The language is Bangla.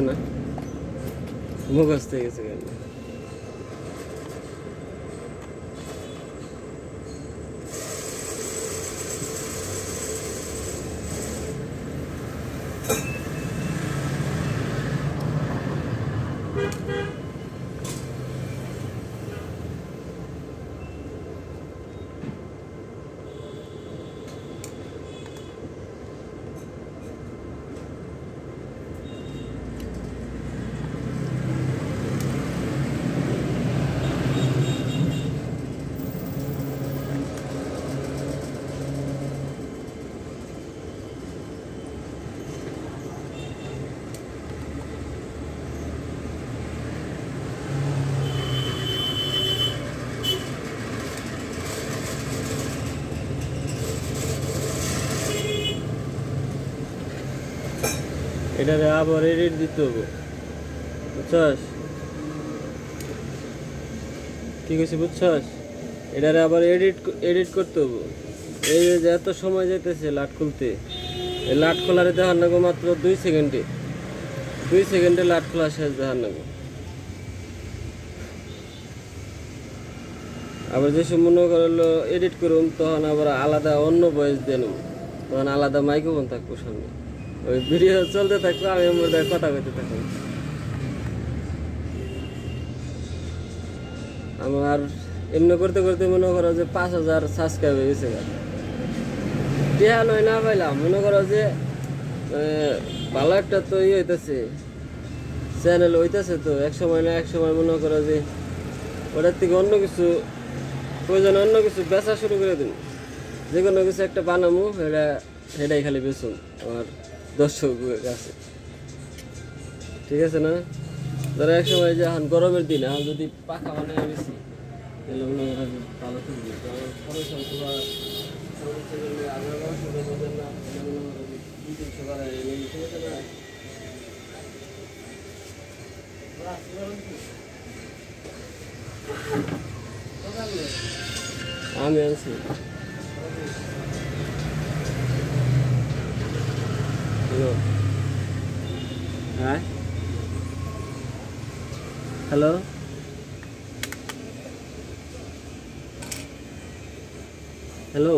না মুখস্থ হয়ে গেছে কেন এটারে আবার এডিট দিতে হবে বুঝছস কি কইছি বুঝছস এটারে আবার এডিট করতে হবে এই যে এত সময় যাইতেছে লাট খুলতে এই লাট খোলারে দেখার নাগো মাত্র 2 সেকেন্ডে লাট খোলা শেষ দেখার নাগো আবার যে সব মনে করলো এডিট করুম তখন আবার আলাদা অন্য ভয়েস দেন তখন আলাদা মাইক্রোফোন থাকবো সামনে ওই ভিডিও চলতে থাকবো আমি ওর মধ্যে কথা কইতে থাকবো আমার এমনি করতে করতে মনে করো যে 5000 সাবস্ক্রাইব হয়ে গেছে টিয়া নয় না পাইলাম মনে করো যে ভালো একটা তো ইয়ে হইতেছে চ্যানেল হইতেছে তো এক সময় না এক সময় মনে করো যে ওটার থেকে অন্য কিছু প্রয়োজন অন্য কিছু বেচা শুরু করে দিন যে কোনো কিছু একটা বানামু সেটাই খালি বেচুন আমার দর্শকের কাছে ঠিক আছে না ধরো এক সময় যে এখন গরমের দিন এখন যদি পাখা বানায় বেশি তাহলে মনে করেন ভালো থাকবে খরচ আমি আছি হ্যাঁ হ্যালো হ্যালো